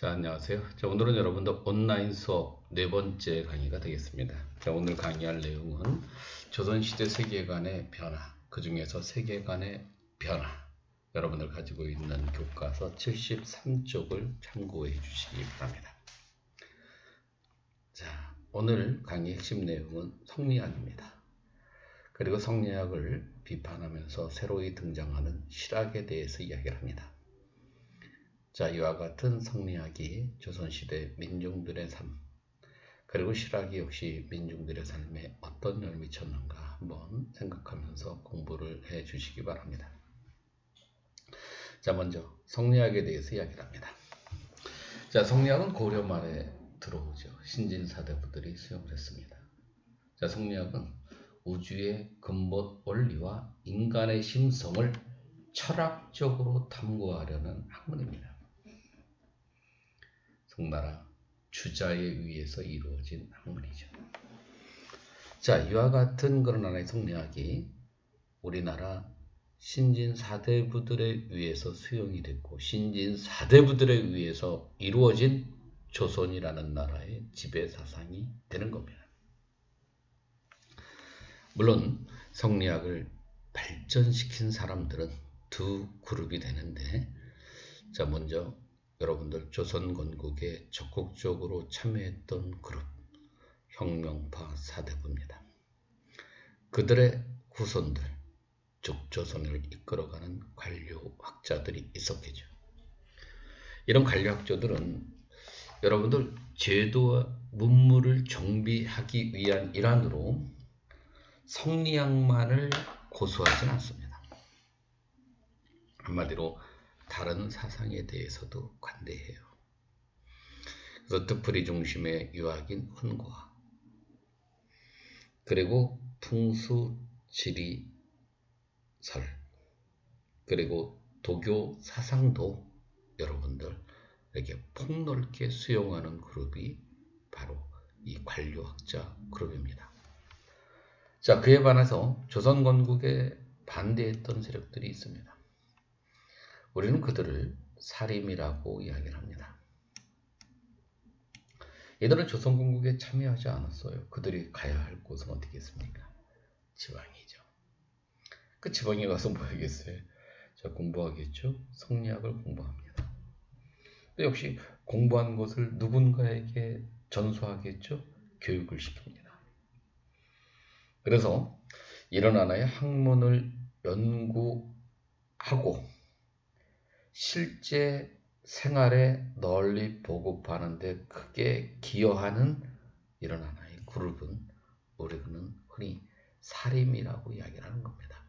자, 안녕하세요. 자, 오늘은 여러분들 온라인 수업 네 번째 강의가 되겠습니다. 자, 오늘 강의할 내용은 조선시대 세계관의 변화, 그 중에서 세계관의 변화, 여러분들 가지고 있는 교과서 73쪽을 참고해 주시기 바랍니다. 자, 오늘 강의 핵심 내용은 성리학입니다. 그리고 성리학을 비판하면서 새로이 등장하는 실학에 대해서 이야기를 합니다. 자, 이와 같은 성리학이 조선시대 민중들의 삶, 그리고 실학이 역시 민중들의 삶에 어떤 영향을 미쳤는가 한번 생각하면서 공부를 해 주시기 바랍니다. 자, 먼저 성리학에 대해서 이야기를 합니다. 자, 성리학은 고려 말에 들어오죠. 신진사대부들이 수용을 했습니다. 자, 성리학은 우주의 근본 원리와 인간의 심성을 철학적으로 탐구하려는 학문입니다. 송나라 주자에 의해서 이루어진 학문이죠. 자, 이와 같은 그런 하나의 성리학이 우리나라 신진사대부들에 의해서 수용이 됐고 신진사대부들에 의해서 이루어진 조선이라는 나라의 지배사상이 되는 겁니다. 물론 성리학을 발전시킨 사람들은 두 그룹이 되는데, 자, 먼저 여러분들 조선 건국에 적극적으로 참여했던 그룹, 혁명파 사대부입니다. 그들의 후손들, 즉 조선을 이끌어가는 관료학자들이 있었겠죠. 이런 관료학자들은 여러분들 제도와 문물을 정비하기 위한 일환으로 성리학만을 고수하지는 않습니다. 한마디로 다른 사상에 대해서도 관대해요. 그래서 뜻풀이 중심의 유학인 훈과, 그리고 풍수 지리설, 그리고 도교 사상도 여러분들에게 폭넓게 수용하는 그룹이 바로 이 관료학자 그룹입니다. 자, 그에 반해서 조선 건국에 반대했던 세력들이 있습니다. 우리는 그들을 사림이라고 이야기를 합니다. 이들은 조선 건국에 참여하지 않았어요. 그들이 가야 할 곳은 어디겠습니까? 지방이죠. 그 지방에 가서 뭐 하겠어요? 자, 공부하겠죠? 성리학을 공부합니다. 또 역시 공부한 것을 누군가에게 전수하겠죠? 교육을 시킵니다. 그래서 이런 하나의 학문을 연구하고 실제 생활에 널리 보급하는 데 크게 기여하는 이런 하나의 그룹은 우리는 흔히 사림이라고 이야기를 하는 겁니다.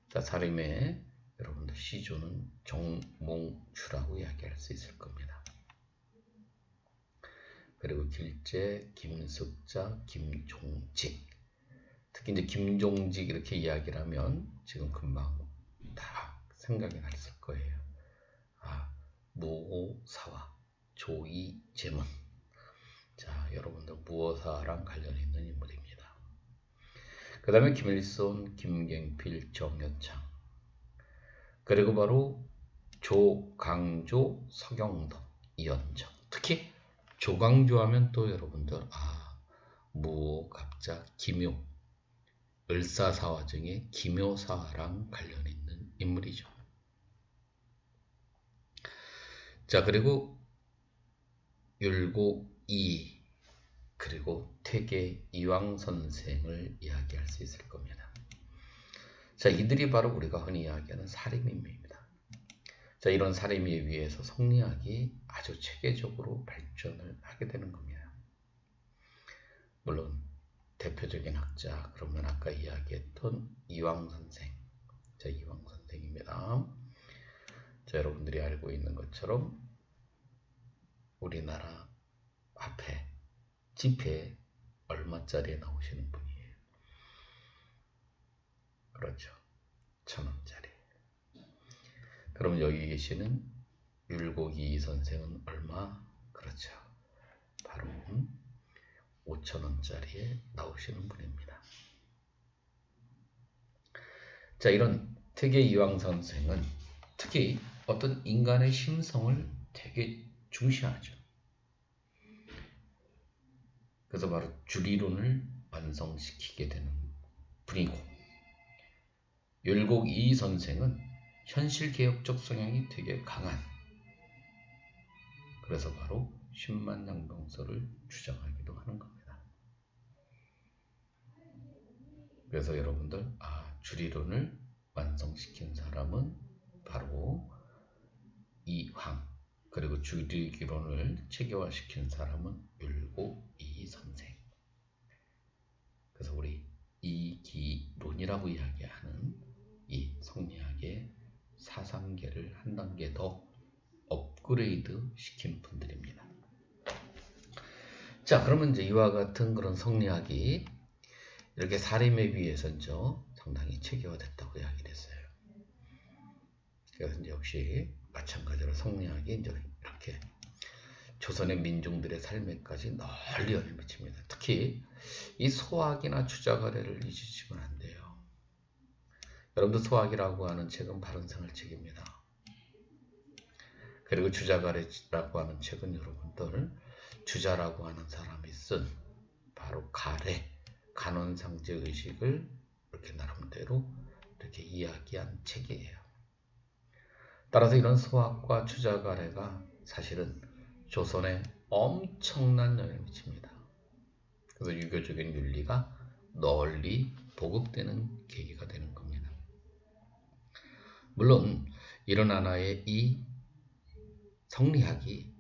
자, 사림의 여러분들 시조는 정몽주라고 이야기할 수 있을 겁니다. 그리고 길제, 김숙자, 김종직, 특히 이제 김종직 이렇게 이야기를 하면 지금 금방 다 생각이 났을 거예요. 무오사와 조이제문. 자, 여러분들 무오사랑 관련이 있는 인물입니다. 그 다음에 김일손, 김경필, 정여창, 그리고 바로 조강조, 서경덕, 이현정. 특히 조강조 하면 또 여러분들 무오, 갑자, 기묘, 을사사화 중에 기묘사랑 관련이 있는 인물이죠. 자, 그리고 율곡이, 그리고 퇴계 이황 선생을 이야기할 수 있을 겁니다. 자, 이들이 바로 우리가 흔히 이야기하는 사림입니다. 자, 이런 사림에 의해서 성리학이 아주 체계적으로 발전을 하게 되는 겁니다. 물론 대표적인 학자, 그러면 아까 이야기했던 이황 선생. 자, 이황 선생입니다. 자, 여러분들이 알고 있는 것처럼 우리나라 앞에 지폐 얼마짜리에 나오시는 분이에요. 그렇죠. 1,000원짜리. 그럼 여기 계시는 율곡이 선생은 얼마? 그렇죠. 바로 5,000원짜리에 나오시는 분입니다. 자, 이런 퇴계 이황 선생은 특히 어떤 인간의 심성을 되게 중시하죠. 그래서 바로 주리론을 완성시키게 되는 분이고, 율곡 이 선생은 현실개혁적 성향이 되게 강한, 그래서 바로 십만장병서를 주장하기도 하는 겁니다. 그래서 여러분들, 주리론을 완성시킨 사람은 바로 이황, 그리고 주리기론을 체계화시킨 사람은 율곡 이 선생. 그래서 우리 이기론이라고 이야기하는 이 성리학의 사상계를 한 단계 더 업그레이드 시킨 분들입니다. 자, 그러면 이제 이와 같은 그런 성리학이 이렇게 사림에 비해서 상당히 체계화됐다고 이야기를 했어요. 그래서 이제 역시 마찬가지로 성리학이 이제 이렇게 조선의 민중들의 삶에까지 널리 영향을 미칩니다. 특히 이 소학이나 주자가래를 잊으시면 안 돼요. 여러분들 소학이라고 하는 책은 바른생활책입니다. 그리고 주자가래라고 하는 책은 여러분들 주자라고 하는 사람이 쓴 바로 가래, 간원상제의식을 이렇게 나름대로 이렇게 이야기한 책이에요. 따라서 이런 소학과 주자가래가 사실은 조선에 엄청난 영향을 미칩니다. 그래서 유교적인 윤리가 널리 보급되는 계기가 되는 겁니다. 물론 이런 하나의 이 성리학이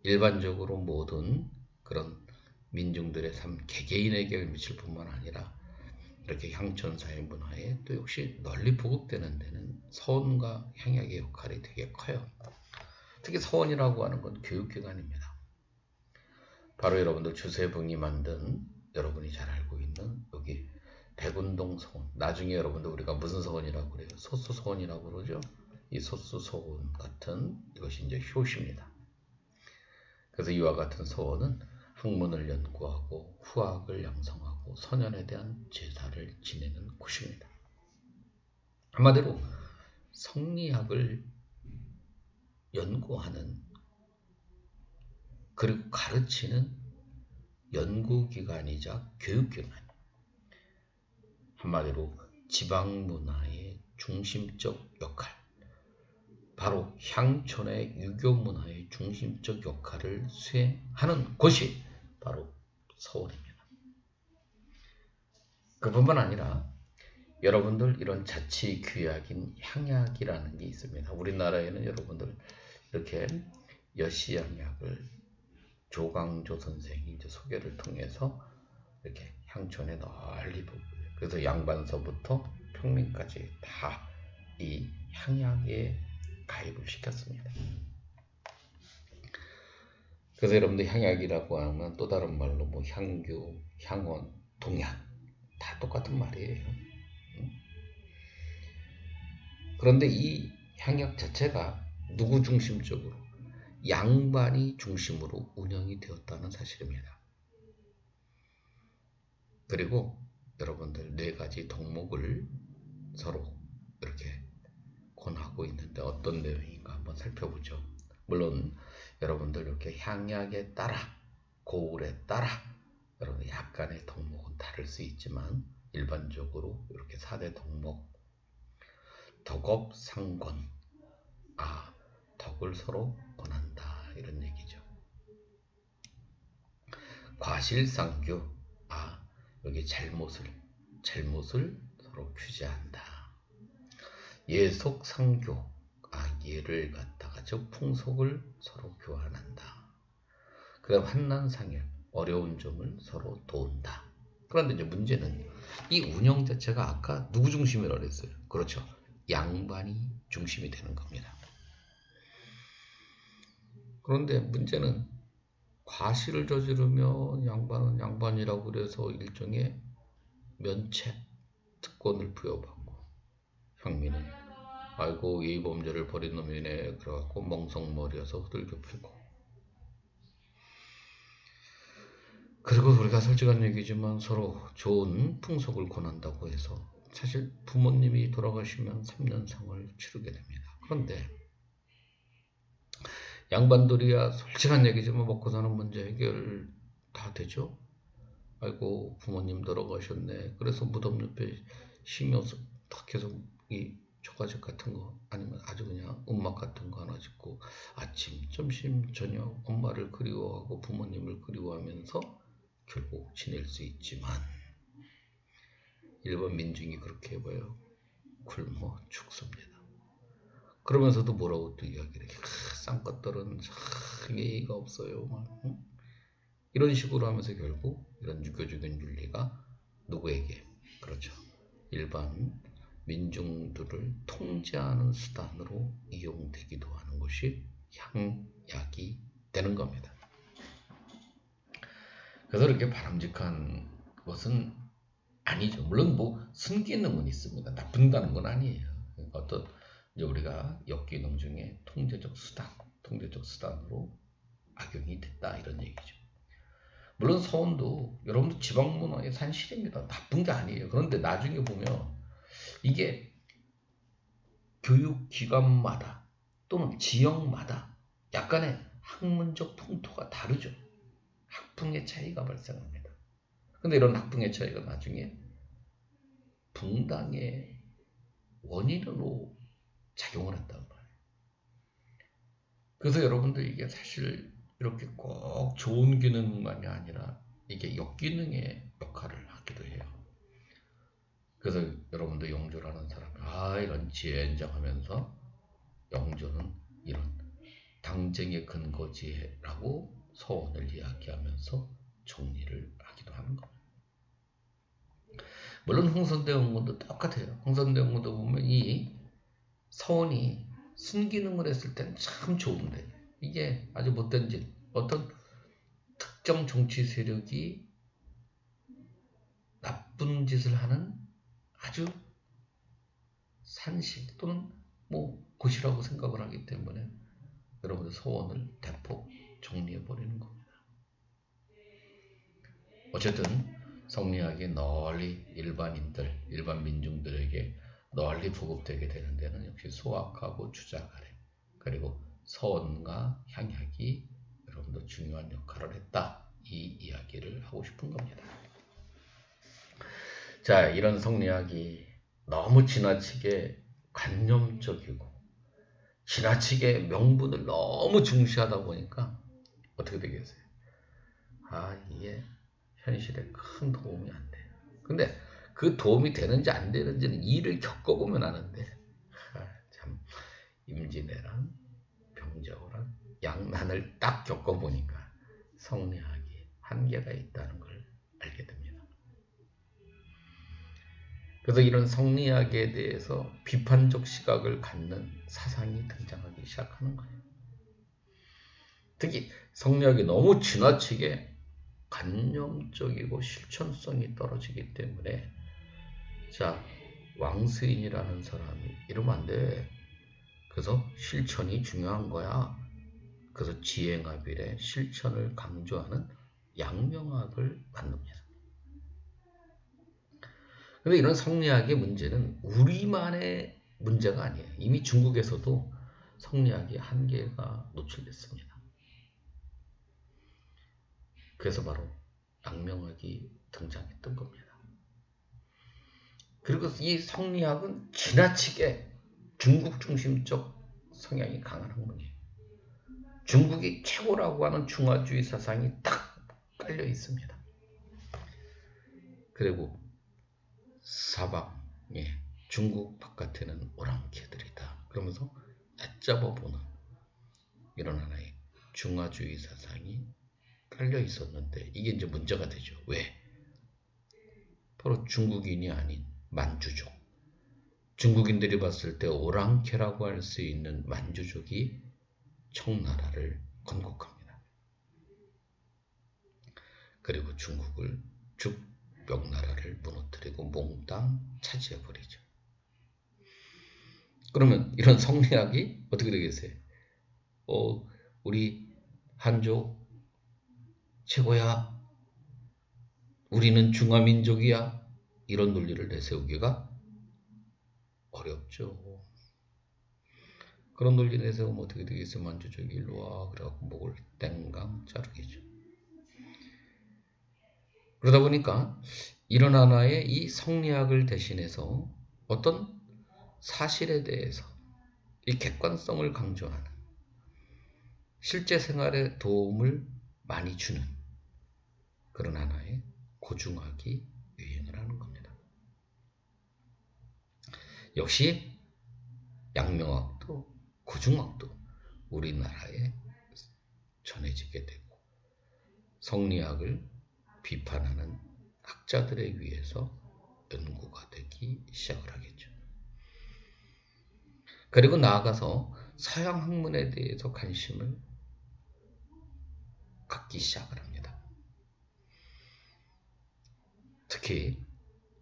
일반적으로 모든 그런 민중들의 삶, 개개인에게 미칠 뿐만 아니라 이렇게 향촌사회 문화에 또 역시 널리 보급되는 데는 서원과 향약의 역할이 되게 커요. 특히 서원이라고 하는 건 교육기관입니다. 바로 여러분들 주세붕이 만든, 여러분이 잘 알고 있는 여기 백운동 서원, 나중에 여러분들 우리가 무슨 서원이라고 그래요? 소수서원이라고 그러죠. 이 소수서원 같은 이것이 이제 효시입니다. 그래서 이와 같은 서원은 학문을 연구하고 후학을 양성하고 선현에 대한 제사를 지내는 곳입니다. 한마디로 성리학을 연구하는, 그리고 가르치는 연구기관이자 교육기관, 한마디로 지방문화의 중심적 역할, 바로 향촌의 유교문화의 중심적 역할을 수행하는 곳이 바로 서원입니다. 그뿐만 아니라 여러분들 이런 자치규약인 향약이라는 게 있습니다. 우리나라에는 여러분들 이렇게 여시향약을 조광조 선생이 이제 소개를 통해서 이렇게 향촌에 널리 보고, 그래서 양반서부터 평민까지 다 이 향약에 가입을 시켰습니다. 그래서 여러분들 향약이라고 하면 또 다른 말로 뭐 향교, 향원, 동약 다 똑같은 말이에요. 그런데 이 향약 자체가 누구 중심적으로? 양반이 중심으로 운영이 되었다는 사실입니다. 그리고 여러분들 4가지 덕목을 서로 이렇게 권하고 있는데 어떤 내용인가 한번 살펴보죠. 물론 여러분들 이렇게 향약에 따라, 고울에 따라 여러분 약간의 덕목은 다를 수 있지만 일반적으로 이렇게 4대 덕목, 덕업상권, 덕을 서로 권한다 이런 얘기죠. 과실상교, 여기 잘못을 서로 규제한다. 예속상교, 예를 갖다가 즉 풍속을 서로 교환한다. 그 다음 환난상열, 어려운 점을 서로 도운다. 그런데 이제 문제는 이 운영 자체가 아까 누구 중심이라고 그랬어요? 그렇죠. 양반이 중심이 되는 겁니다. 그런데 문제는 과실을 저지르면 양반은 양반이라고 그래서 일종의 면책, 특권을 부여받고, 형민은 아이고 이 범죄를 벌인 놈이네 그래갖고 멍석머리여서 후들겨 패고, 그리고 우리가 솔직한 얘기지만 서로 좋은 풍속을 권한다고 해서 사실 부모님이 돌아가시면 3년상을 치르게 됩니다. 그런데 양반들이야 솔직한 얘기지만 먹고 사는 문제 해결 다 되죠. 아이고 부모님 돌아가셨네. 그래서 무덤 옆에 쉬면서 딱 계속 이 초가집 같은 거 아니면 아주 그냥 음악 같은 거 하나 짓고 아침, 점심, 저녁 엄마를 그리워하고 부모님을 그리워하면서 결국 지낼 수 있지만 일반 민중이 그렇게 해봐요. 굶어 죽습니다. 그러면서도 뭐라고 또 이야기를 해. 쌍꺼떨은 예의가 없어요. 막, 응? 이런 식으로 하면서 결국 이런 유교적인 윤리가 누구에게 그렇죠. 일반 민중들을 통제하는 수단으로 이용되기도 하는 것이 향약이 되는 겁니다. 그래서 이렇게 바람직한 것은 아니죠. 물론 뭐 순기능은 있습니다. 나쁜다는 건 아니에요. 그러니까 어떤 이제 우리가 역기능 중에 통제적 수단으로 악용이 됐다 이런 얘기죠. 물론 서원도 여러분들 지방 문화의 산실입니다. 나쁜 게 아니에요. 그런데 나중에 보면 이게 교육기관마다 또는 지역마다 약간의 학문적 풍토가 다르죠. 학풍의 차이가 발생합니다. 근데 이런 학풍의 차이가 나중에 붕당의 원인으로 작용을 한단 말이에요. 그래서 여러분들 이게 사실 이렇게 꼭 좋은 기능만이 아니라 이게 역기능의 역할을 하기도 해요. 그래서 여러분들 영조를 하는 사람이 이런 지혜엔정하면서 영조는 이런 당쟁의 근거지라고 서원을 이야기하면서 정리를 하기도 하는 겁니다. 물론 흥선대원군도 똑같아요. 흥선대원군도 보면 이 서원이 순기능을 했을 때는 참 좋은데 이게 아주 못된 짓, 어떤 특정 정치 세력이 나쁜 짓을 하는 아주 산식 또는 뭐 것이라고 생각을 하기 때문에 여러분들 서원을 대폭 정리해버리는 겁니다. 어쨌든 성리학이 널리 일반 민중들에게 널리 보급되게 되는 데는 역시 소학하고 주자가래 그리고 서원과 향약이 여러분들 중요한 역할을 했다. 이 이야기를 하고 싶은 겁니다. 자, 이런 성리학이 너무 지나치게 관념적이고 지나치게 명분을 너무 중시하다 보니까 어떻게 되겠어요? 이게 현실에 큰 도움이 안 돼요. 근데 그 도움이 되는지 안 되는지는 일을 겪어보면 아는데 참 임진왜란, 병자호란, 양난을 딱 겪어보니까 성리학이 한계가 있다는 걸 알게 됩니다. 그래서 이런 성리학에 대해서 비판적 시각을 갖는 사상이 등장하기 시작하는 거예요. 특히 성리학이 너무 지나치게 관념적이고 실천성이 떨어지기 때문에 자, 왕스인이라는 사람이 이러면 안 돼. 그래서 실천이 중요한 거야. 그래서 지행합일의 실천을 강조하는 양명학을 만듭니다. 그런데 이런 성리학의 문제는 우리만의 문제가 아니에요. 이미 중국에서도 성리학의 한계가 노출됐습니다. 그래서 바로 양명학이 등장했던 겁니다. 그리고 이 성리학은 지나치게 중국 중심적 성향이 강한 학문이에요. 중국이 최고라고 하는 중화주의 사상이 딱 깔려 있습니다. 그리고 사방에 중국 바깥에는 오랑캐들이다. 그러면서 얕잡아 보는 이런 하나의 중화주의 사상이 깔려 있었는데 이게 이제 문제가 되죠. 왜? 바로 중국인이 아닌 만주족. 중국인들이 봤을 때 오랑캐라고 할 수 있는 만주족이 청나라를 건국합니다. 그리고 중국을 죽명나라를 무너뜨리고 몽땅 차지해버리죠. 그러면 이런 성리학이 어떻게 되겠어요? 우리 한족 최고야. 우리는 중화민족이야. 이런 논리를 내세우기가 어렵죠. 그런 논리 내세우면 어떻게 되겠어? 만주족이 일로 와. 그래갖고 목을 땡강 자르겠죠. 그러다 보니까 이런 하나의 이 성리학을 대신해서 어떤 사실에 대해서 이 객관성을 강조하는 실제 생활에 도움을 많이 주는 그런 하나의 고중학이 유행을 하는 겁니다. 역시 양명학도 고중학도 우리나라에 전해지게 되고 성리학을 비판하는 학자들에 의해서 연구가 되기 시작을 하겠죠. 그리고 나아가서 서양 학문에 대해서 관심을 갖기 시작을 합니다. 특히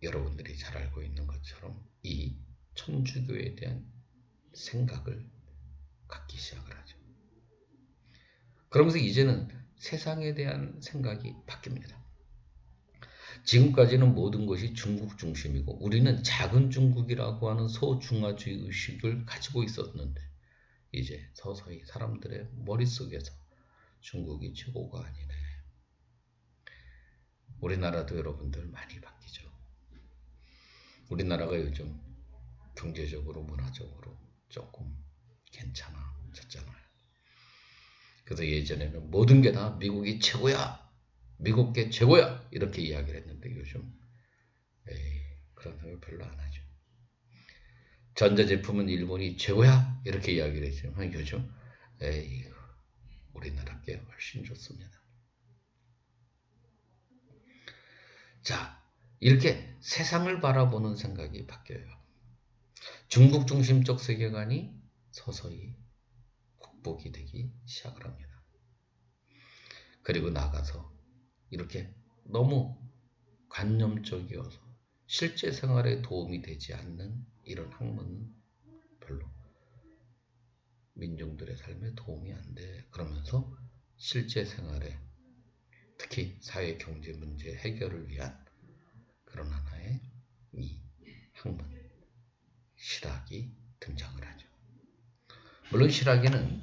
여러분들이 잘 알고 있는 것처럼 이 천주교에 대한 생각을 갖기 시작을 하죠. 그러면서 이제는 세상에 대한 생각이 바뀝니다. 지금까지는 모든 것이 중국 중심이고 우리는 작은 중국이라고 하는 소중화주의 의식을 가지고 있었는데 이제 서서히 사람들의 머릿속에서 중국이 최고가 아니네. 우리나라도 여러분들 많이 바뀌죠. 우리나라가 요즘 경제적으로 문화적으로 조금 괜찮아졌잖아요. 그래서 예전에는 모든 게 다 미국이 최고야. 미국 게 최고야. 이렇게 이야기를 했는데 요즘 그런 생각 별로 안 하죠. 전자제품은 일본이 최고야. 이렇게 이야기를 했지만 요즘 우리나라 게 훨씬 좋습니다. 자, 이렇게 세상을 바라보는 생각이 바뀌어요. 중국 중심적 세계관이 서서히 극복이 되기 시작을 합니다. 그리고 나가서 이렇게 너무 관념적이어서 실제 생활에 도움이 되지 않는 이런 학문은 별로 민중들의 삶에 도움이 안 돼. 그러면서 실제 생활에 특히 사회 경제 문제 해결을 위한 그런 하나의 이 학문 실학이 등장을 하죠. 물론 실학에는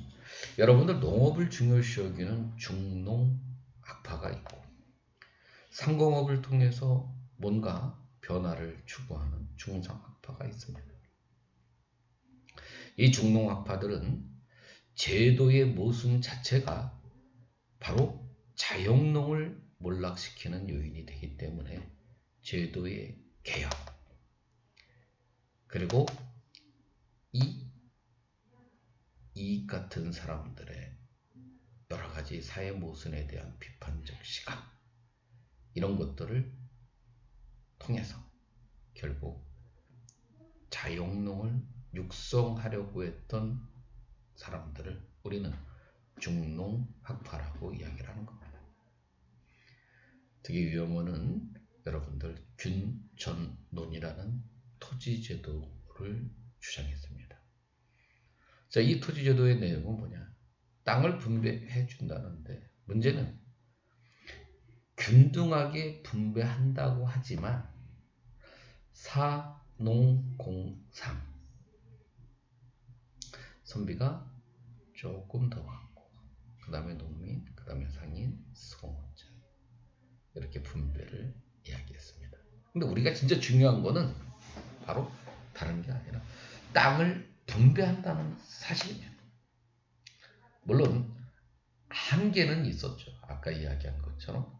여러분들 농업을 중요시 여기는 중농학파가 있고 상공업을 통해서 뭔가 변화를 추구하는 중상학파가 있습니다. 이 중농학파들은 제도의 모순 자체가 바로 자영농을 몰락시키는 요인이 되기 때문에 제도의 개혁 그리고 이익 같은 사람들의 여러 가지 사회 모순에 대한 비판적 시각 이런 것들을 통해서 결국 자영농을 육성하려고 했던 사람들을 우리는 중농학파라고 이야기를 하는 겁니다. 특히 유영호는 여러분들 균전론이라는 토지제도를 주장했습니다. 자, 이 토지제도의 내용은 뭐냐? 땅을 분배해 준다는데 문제는 균등하게 분배한다고 하지만 사농공상 선비가 조금 더 많고 그 다음에 농민, 그 다음에 상인, 수공업자 이렇게 분배를 이야기했습니다. 근데 우리가 진짜 중요한 거는 바로 다른 게 아니라 땅을 분배한다는 사실입니다. 물론 한계는 있었죠. 아까 이야기한 것처럼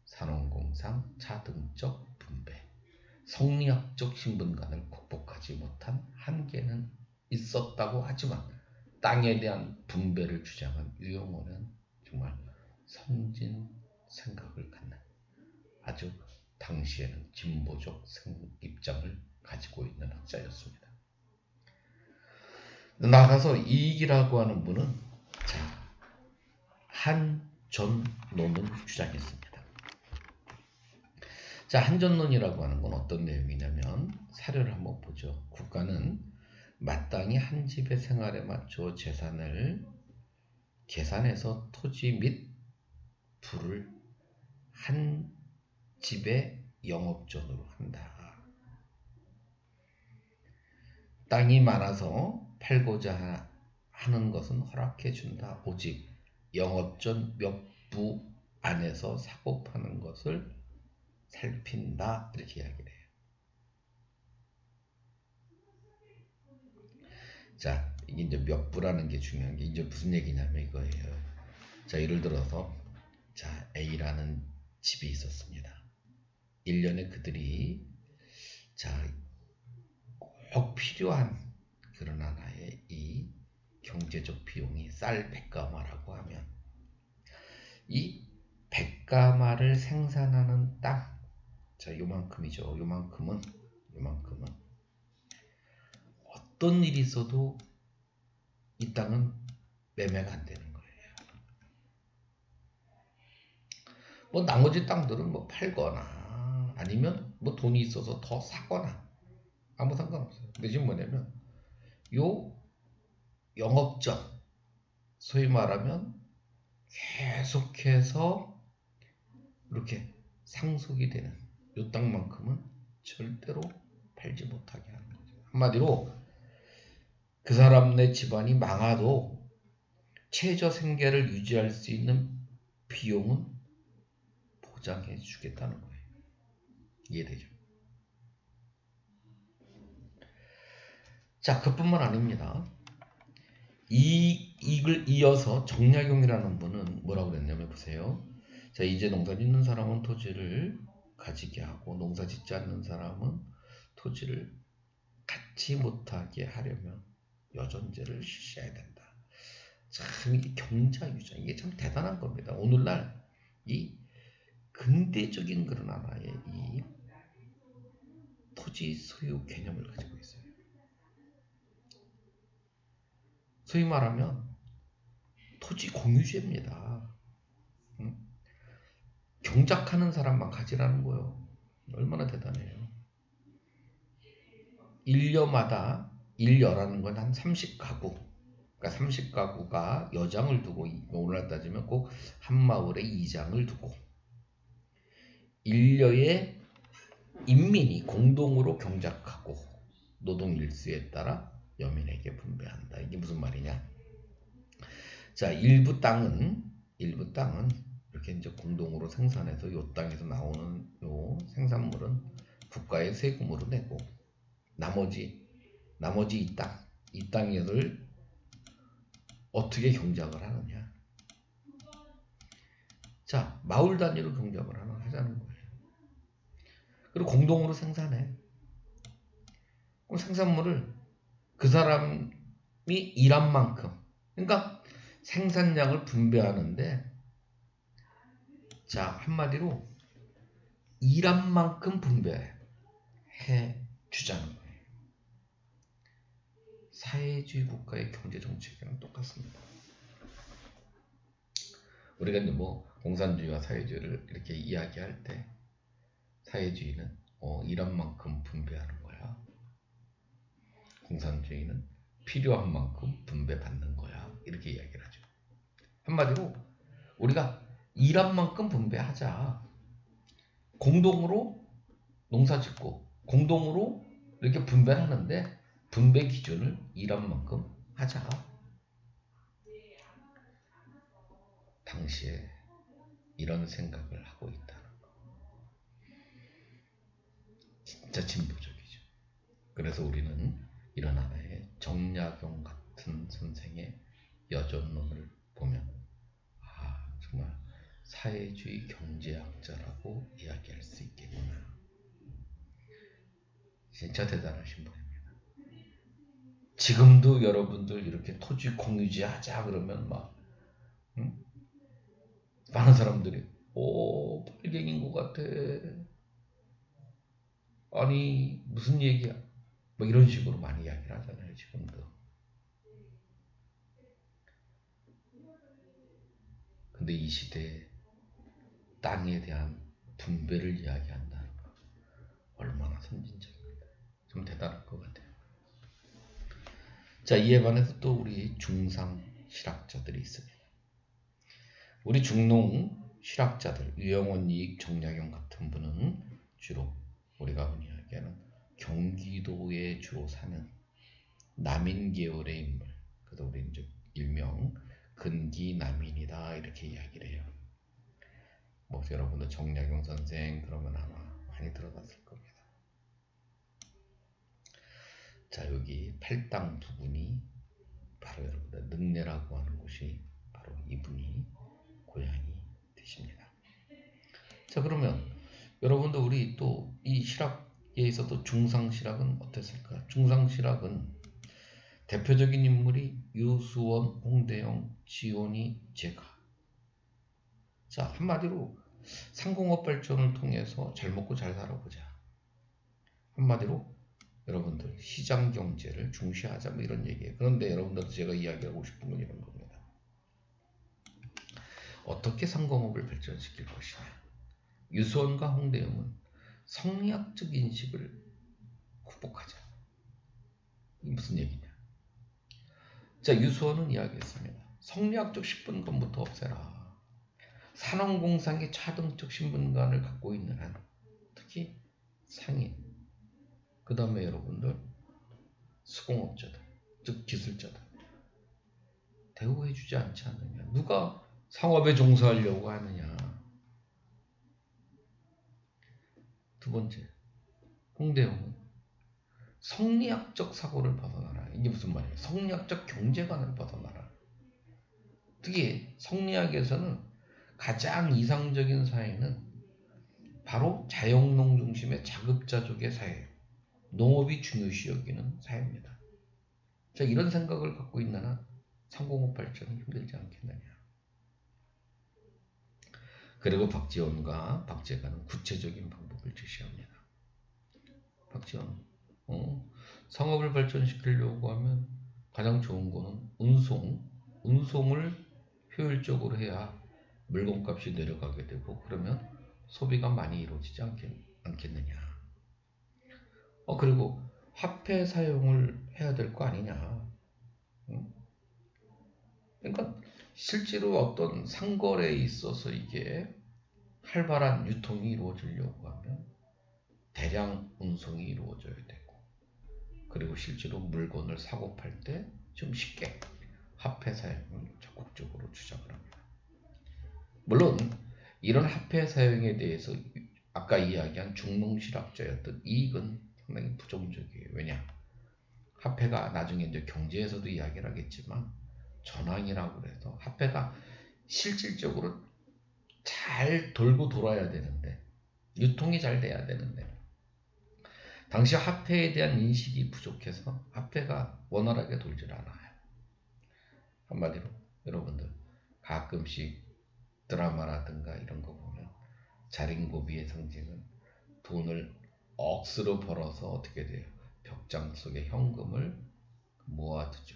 산업공상 차등적 분배, 성리학적 신분관을 극복하지 못한 한계는 있었다고 하지만 땅에 대한 분배를 주장한 유영호는 정말 선진 생각을 갖는 아주 당시에는 진보적 입장을 가지고 있는 학자였습니다. 나가서 이익이라고 하는 분은 한전론을 주장했습니다. 자, 한전론이라고 하는 건 어떤 내용이냐면 사료를 한번 보죠. 국가는 마땅히 한 집의 생활에 맞춰 재산을 계산해서 토지 및 부를 한 집의 영업전으로 한다. 땅이 많아서 팔고자 하는 것은 허락해 준다. 오직 영업전 몇 부 안에서 사고 파는 것을 살핀다. 이렇게 이야기를 해요. 자, 이게 이제 몇 부라는 게 중요한 게 이제 무슨 얘기냐면 이거예요. 자, 예를 들어서 자, A라는 집이 있었습니다. 1년에 그들이 자, 꼭 필요한 그런 하나의 이 경제적 비용이 쌀 100가마라고 하면 이 100가마를 생산하는 땅, 자, 요만큼이죠. 요만큼은 어떤 일이 있어도 이 땅은 매매가 안 되는 거예요. 뭐 나머지 땅들은 뭐 팔거나 아니면 뭐 돈이 있어서 더 사거나 아무 상관없어요. 근데 지금 뭐냐면 요 영업전, 소위 말하면 계속해서 이렇게 상속이 되는 요 땅만큼은 절대로 팔지 못하게 하는 거죠. 한마디로 그 사람네 집안이 망하도 최저 생계를 유지할 수 있는 비용은 보장해 주겠다는 거예요. 이해되죠? 자, 그뿐만 아닙니다. 이걸 이어서 정약용이라는 분은 뭐라고 그랬냐면 보세요. 자, 이제 농사 짓는 사람은 토지를 가지게 하고 농사 짓지 않는 사람은 토지를 갖지 못하게 하려면 여전제를 실시해야 된다. 참 이게 경자유전 이게 참 대단한 겁니다. 오늘날 이 근대적인 그런 하나의 이 토지 소유 개념을 가지고 있어요. 소위 말하면 토지 공유제입니다. 경작하는 사람만 가지라는 거예요. 얼마나 대단해요. 일여마다 일여라는 건 한 30가구. 그러니까 30가구가 여장을 두고 오늘날 따지면 꼭 한 마을에 2장을 두고 일여의 인민이 공동으로 경작하고 노동 일수에 따라 여민에게 분배한다. 이게 무슨 말이냐? 자, 일부 땅은 이렇게 이제 공동으로 생산해서 요 땅에서 나오는 요 생산물은 국가에 세금으로 내고 나머지 이 땅을 어떻게 경작을 하느냐? 자, 마을 단위로 경작을 하자는 거예요. 그리고 공동으로 생산해. 그럼 생산물을 그 사람이 일한 만큼, 그러니까 생산량을 분배하는데, 자, 한마디로 일한 만큼 분배해 주자는 거예요. 사회주의 국가의 경제 정책이랑 똑같습니다. 우리가 이제 뭐 공산주의와 사회주의를 이렇게 이야기할 때 사회주의는 일한 만큼 분배하는 거야. 공산주의는 필요한 만큼 분배받는 거야. 이렇게 이야기를 하죠. 한마디로 우리가 일한 만큼 분배하자. 공동으로 농사짓고 공동으로 이렇게 분배를 하는데 분배 기준을 일한 만큼 하자. 당시에 이런 생각을 하고 있다는 거. 진짜 진보적이죠. 그래서 우리는 이런 하나의 정약용 같은 선생의 여전론을 보면 정말 사회주의 경제학자라고 이야기할 수 있겠구나. 진짜 대단하신 분입니다. 지금도 여러분들 이렇게 토지 공유제 하자 그러면 막 많은 사람들이 빨갱인 것 같아. 아니 무슨 얘기야. 뭐 이런 식으로 많이 이야기를 하잖아요. 지금도. 근데 이 시대에 땅에 대한 분배를 이야기한다는 거 얼마나 선진적입니다. 좀 대단할 것 같아요. 자, 이에 반해서 또 우리 중상 실학자들이 있습니다. 우리 중농 실학자들 유영원, 이익, 정약용 같은 분은 주로 우리가 흔히 이야기하는 경기도에 주로 사는 남인 계열의 인물, 그래서 우리 이제 일명 근기남인이다 이렇게 이야기를 해요. 뭐 여러분들 정약용 선생 그러면 아마 많이 들어봤을 겁니다. 자, 여기 팔당 부분이 바로 여러분들 능례라고 하는 곳이 바로 이분이 고향이 되십니다. 자, 그러면 여러분들 우리 또 이 실학에 있어도 중상실학은 어땠을까? 중상실학은 대표적인 인물이 유수원, 홍대영, 지온이, 제가. 자, 한마디로 상공업 발전을 통해서 잘 먹고 잘 살아보자. 한마디로 여러분들 시장 경제를 중시하자 뭐 이런 얘기예요. 그런데 여러분들 제가 이야기하고 싶은 건 이런 겁니다. 어떻게 상공업을 발전시킬 것이냐. 유수원과 홍대영은 성리학적 인식을 극복하자. 이게 무슨 얘기냐. 자, 유수원은 이야기했습니다. 성리학적 신분관부터 없애라. 산업공상의 차등적 신분관을 갖고 있는 한, 특히 상인, 그 다음에 여러분들 수공업자들, 즉 기술자들 대우해주지 않지 않느냐. 누가 상업에 종사하려고 하느냐. 두 번째, 홍대영은 성리학적 사고를 벗어나라. 이게 무슨 말이에요? 성리학적 경제관을 벗어나라. 특히 성리학에서는 가장 이상적인 사회는 바로 자영농 중심의 자급자족의 사회, 농업이 중요시 여기는 사회입니다. 자, 이런 생각을 갖고 있는 한 상공업 발전은 힘들지 않겠느냐. 그리고 박지원과 박재관은 구체적인 방법을 제시합니다. 박지원, 상업을 발전시키려고 하면 가장 좋은 거는 운송을 효율적으로 해야 물건값이 내려가게 되고 그러면 소비가 많이 이루어지지 않겠느냐. 그리고 화폐 사용을 해야 될 거 아니냐. 그러니까 실제로 어떤 상거래에 있어서 이게 활발한 유통이 이루어지려고 하면 대량 운송이 이루어져야 되고 그리고 실제로 물건을 사고 팔 때 좀 쉽게 화폐 사용을 적극적으로 주장을 합니다. 물론 이런 화폐 사용에 대해서 아까 이야기한 중농실학자였던 이익은 상당히 부정적이에요. 왜냐? 화폐가 나중에 이제 경제에서도 이야기를 하겠지만 전환이라고 그래서 화폐가 실질적으로 잘 돌고 돌아야 되는데 유통이 잘 돼야 되는데 당시 화폐에 대한 인식이 부족해서 화폐가 원활하게 돌질 않아요. 한마디로 여러분들 가끔씩 드라마라든가 이런 거 보면 자린고비의 상징은 돈을 억수로 벌어서 어떻게 돼요? 벽장 속에 현금을 모아두죠.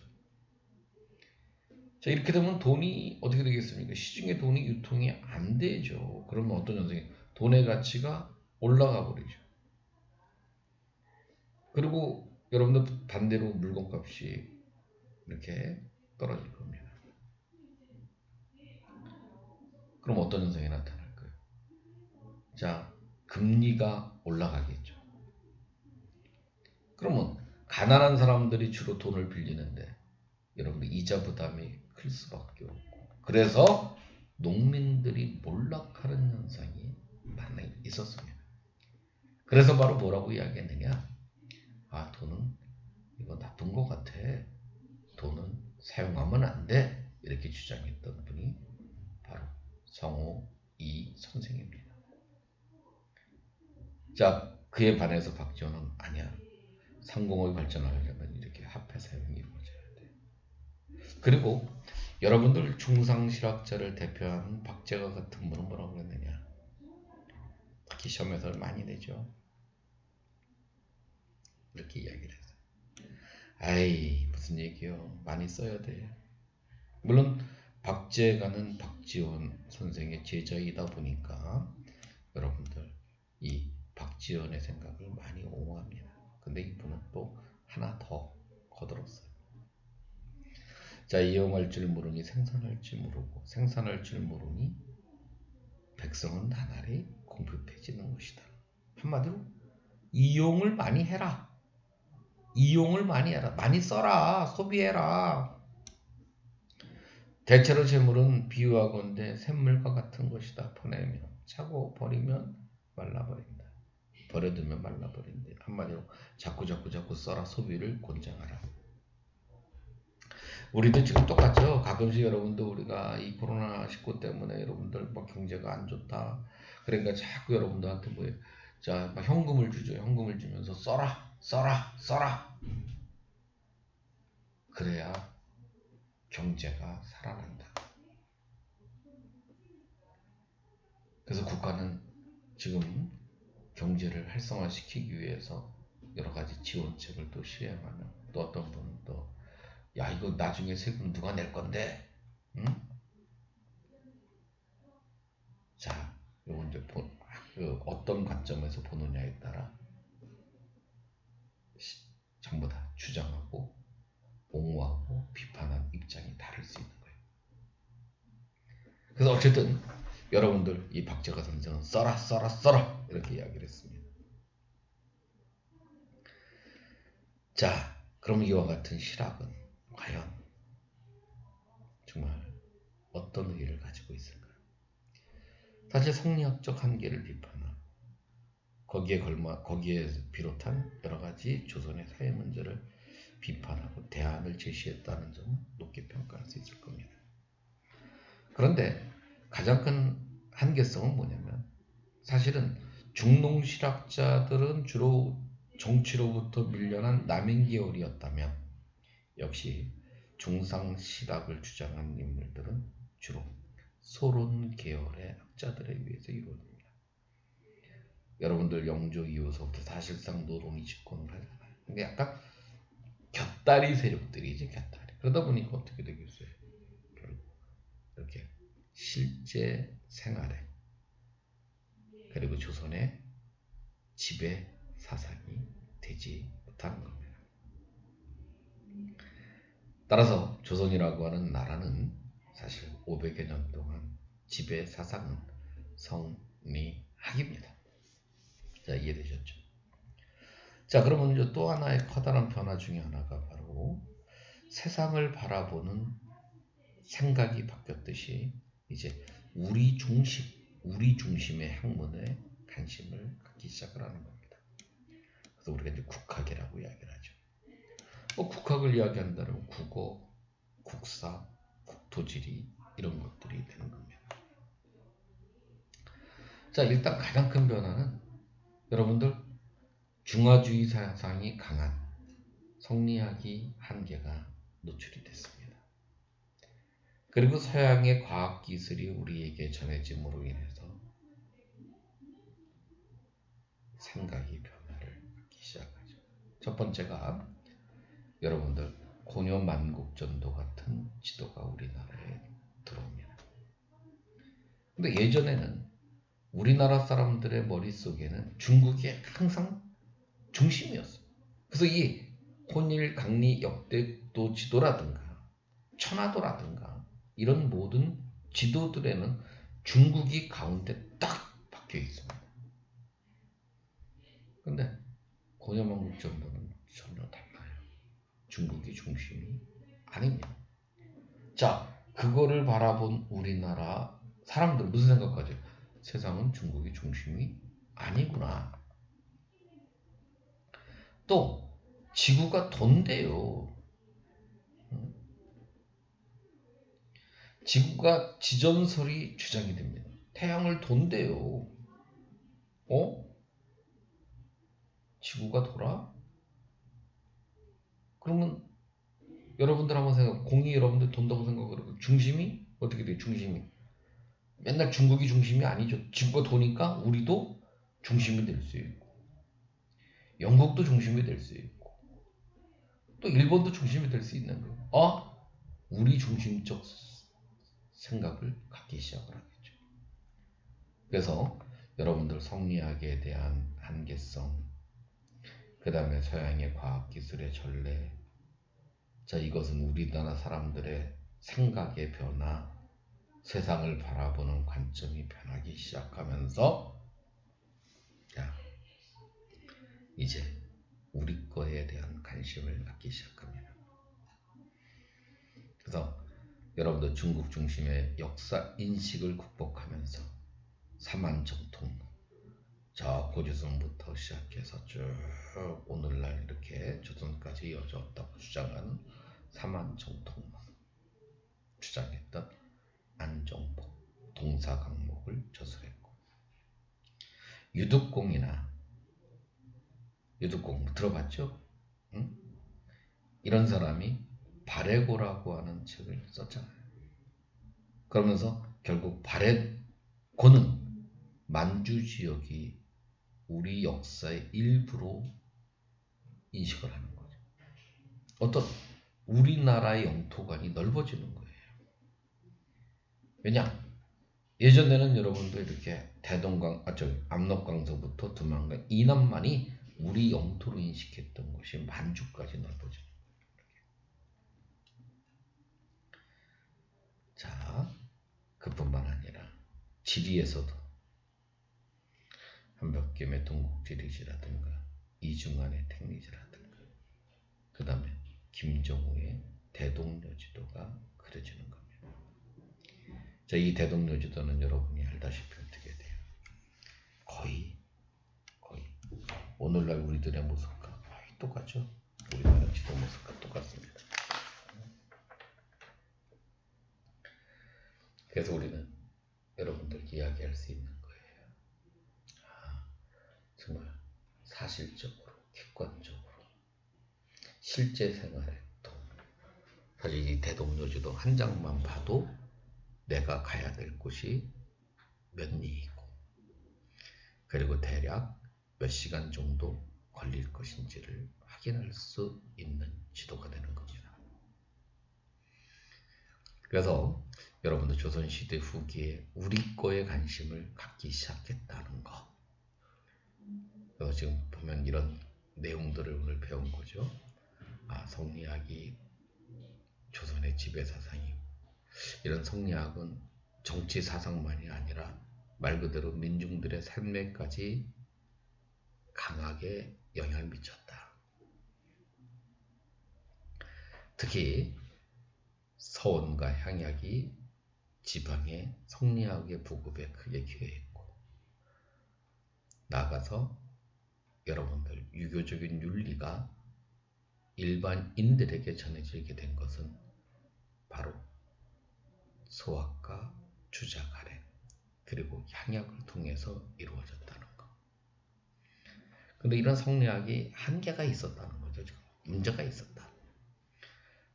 자, 이렇게 되면 돈이 어떻게 되겠습니까? 시중에 돈이 유통이 안 되죠. 그러면 어떤 현상이 돈의 가치가 올라가 버리죠. 그리고 여러분들 반대로 물건값이 이렇게 떨어질 겁니다. 그럼 어떤 현상이 나타날까요? 자, 금리가 올라가겠죠. 그러면 가난한 사람들이 주로 돈을 빌리는데 여러분들 이자 부담이 클 수밖에 없고 그래서 농민들이 몰락하는 현상이 많이 있었습니다. 그래서 바로 뭐라고 이야기했느냐? 돈은 이거 나쁜 것 같아. 돈은 사용하면 안 돼. 이렇게 주장했던 분이 바로 성호 이 선생입니다. 자, 그에 반해서 박지원은 아니야. 상공업이 발전하려면 이렇게 화폐 사용이 이루어져야 돼. 그리고 여러분들 중상실학자를 대표하는 박재가 같은 분은 뭐라고 그랬느냐? 특히 시험에서 많이 내죠. 이렇게 이야기를 했어요. 아이, 무슨 얘기요? 많이 써야 돼. 물론 박재가는 박지원 선생의 제자이다 보니까 여러분들 이 박지원의 생각을 많이 옹호합니다. 근데 이분은 또 하나 더 거들었어요. 자, 이용할 줄 모르니 생산할 줄 모르고 생산할 줄 모르니 백성은 나날이 공급해지는 것이다. 한마디로 이용을 많이 해라. 이용을 많이 해라. 많이 써라. 소비해라. 대체로 재물은 비유하건대 샘물과 같은 것이다. 보내면 차고 버리면 말라버린다. 버려두면 말라버린다. 한마디로 자꾸 써라. 소비를 권장하라. 우리도 지금 똑같죠. 가끔씩 여러분도 우리가 이 코로나19 때문에 여러분들 막 경제가 안 좋다. 그러니까 자꾸 여러분들한테 막 현금을 주죠. 현금을 주면서 써라. 그래야 경제가 살아난다. 그래서 국가는 지금 경제를 활성화시키기 위해서 여러 가지 지원책을 또 시행하며 또 어떤 분은 또 야 이거 나중에 세금 누가 낼 건데? 응? 자, 요거 이제 어떤 관점에서 보느냐에 따라 전부 다 주장하고 옹호하고 비판한 입장이 다를 수 있는 거예요. 그래서 어쨌든 여러분들 이 박재가 선생은 써라 이렇게 이야기를 했습니다. 자, 그럼 이와 같은 실학은 과연 정말 어떤 의의를 가지고 있을까? 사실 성리학적 한계를 비판하고 거기에 비롯한 여러 가지 조선의 사회 문제를 비판하고 대안을 제시했다는 점은 높게 평가할 수 있을 겁니다. 그런데 가장 큰 한계성은 뭐냐면 사실은 중농실학자들은 주로 정치로부터 밀려난 남인 계열이었다면 역시 중상실학을 주장한 인물들은 주로 소론 계열의 학자들에 의해서 이루어집니다. 여러분들 영조 이후서부터 사실상 노론이 집권을 하잖아요. 근데 약간 곁다리 세력들이지 곁다리. 그러다 보니까 어떻게 되겠어요? 결국 이렇게 실제 생활에 그리고 조선의 지배 사상이 되지 못하는 겁니다. 따라서 조선이라고 하는 나라는 사실 500여 년 동안 지배 사상은 성리학입니다. 자, 이해되셨죠? 자, 그러면 이제 또 하나의 커다란 변화 중에 하나가 바로 세상을 바라보는 생각이 바뀌었듯이 이제 우리 중심의 학문에 관심을 갖기 시작을 하는 겁니다. 그래서 우리가 이제 국학이라고 이야기를 하죠. 국학을 이야기한다면 국어, 국사, 국토지리 이런 것들이 되는 겁니다. 자, 일단 가장 큰 변화는 여러분들 중화주의 사상이 강한 성리학이 한계가 노출이 됐습니다. 그리고 서양의 과학기술이 우리에게 전해짐으로 인해서 생각이 변화를 갖기 시작하죠. 첫 번째가 여러분들 고려 만국전도 같은 지도가 우리나라에 들어옵니다. 근데 예전에는 우리나라 사람들의 머릿속에는 중국이 항상 중심이었어요. 그래서 이 혼일 강리 역대도 지도라든가 천하도라든가 이런 모든 지도들에는 중국이 가운데 딱 박혀 있습니다. 근데 고려만국전도는 전혀 달라요. 중국이 중심이 아닙니다. 자, 그거를 바라본 우리나라 사람들 무슨 생각하죠? 세상은 중국이 중심이 아니구나. 또 지구가 돈대요. 지구가 지전설이 주장이 됩니다. 태양을 돈대요. 지구가 돌아? 그러면 여러분들 한번 생각, 공이 여러분들 돈다고 생각을 중심이 어떻게 돼요? 중심이 맨날 중국이 중심이 아니죠. 지구가 도니까 우리도 중심이 될 수 있고 영국도 중심이 될 수 있고 또 일본도 중심이 될 수 있는 거예요. 우리 중심적 생각을 갖기 시작을 하겠죠. 그래서 여러분들 성리학에 대한 한계성, 그 다음에 서양의 과학기술의 전례, 자, 이것은 우리나라 사람들의 생각의 변화, 세상을 바라보는 관점이 변하기 시작하면서 자, 이제 우리 거에 대한 관심을 갖기 시작합니다. 그래서 여러분들 중국 중심의 역사 인식을 극복하면서 사만정통, 자 고조선부터 시작해서 쭉 오늘날 이렇게 조선까지 이어져 왔다고 주장하는 사만정통만 주장했던 안종복, 동사강목을 저술했고, 유득공이나 유득공 들어봤죠? 응? 이런 사람이 발해고라고 하는 책을 썼잖아요. 그러면서 결국 발해고는 만주 지역이 우리 역사의 일부로 인식을 하는 거죠. 어떤 우리나라의 영토관이 넓어지는 거예요. 왜냐? 예전에는 여러분도 이렇게 압록강서부터 두만강 이남만이 우리 영토로 인식했던 것이 만주까지 넓어지는 거예요. 자, 그뿐만 아니라 지리에서도 한벽겸의 동국지리지라든가 이중환의 택리지라든가 그 다음에 김정우의 대동여지도가 그려지는 겁니다. 자, 이 대동여지도는 여러분이 알다시피 어떻게 돼요? 거의 오늘날 우리들의 모습과 거의 똑같죠? 우리나라 지도 모습과 똑같습니다. 그래서 우리는 여러분들 이야기할 수 있는 거예요. 정말 사실적으로, 객관적으로, 실제 생활에 또 사실 이 대동여지도 한 장만 봐도 내가 가야 될 곳이 몇 리이고 그리고 대략 몇 시간 정도 걸릴 것인지를 확인할 수 있는 지도가 되는 겁니다. 그래서 여러분들 조선시대 후기에 우리 거에 관심을 갖기 시작했다는 거. 그래서 지금 보면 이런 내용들을 오늘 배운 거죠. 성리학이 조선의 지배사상이고, 이런 성리학은 정치 사상만이 아니라 말 그대로 민중들의 삶에까지 강하게 영향을 미쳤다. 특히 서원과 향약이 지방의 성리학의 보급에 크게 기여했고, 나아가서 여러분들 유교적인 윤리가 일반인들에게 전해지게 된 것은 바로 소학과 주작 아래 그리고 향약을 통해서 이루어졌다는 것. 근데 이런 성리학이 한계가 있었다는 거죠. 지금 문제가 있었다.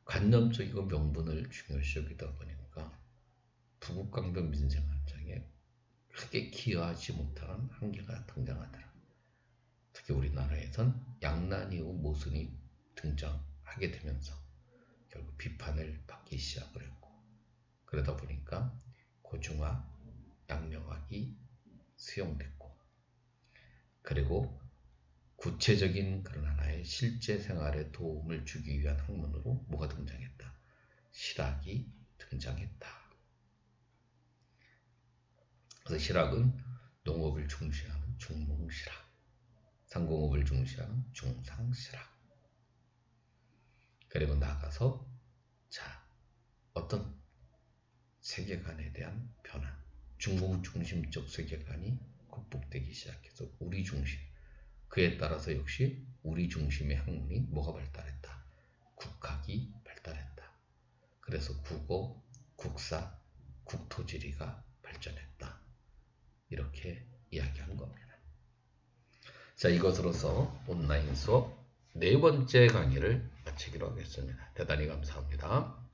관념적이고 명분을 중요시 여기다 보니까 부국강변 민생안정에 크게 기여하지 못하는 한계가 등장하더라. 특히 우리나라에선 양난 이후 모순이 등장하게 되면서 결국 비판을 받기 시작을 했고, 그러다 보니까 고중화, 양명학이 수용됐고, 그리고 구체적인 그런 하나의 실제 생활에 도움을 주기 위한 학문으로 뭐가 등장했다? 실학이 등장했다. 그래서 실학은 농업을 중시하는 중농실학, 상공업을 중시하는 중상실학, 그리고 나가서 어떤 세계관에 대한 변화, 중국 중심적 세계관이 극복되기 시작해서 우리 중심, 그에 따라서 역시 우리 중심의 학문이 뭐가 발달했다? 국학이 발달했다. 그래서 국어, 국사, 국토지리가 발전했다. 이렇게 이야기한 겁니다. 자, 이것으로서 온라인 수업 네 번째 강의를 마치기로 하겠습니다. 대단히 감사합니다.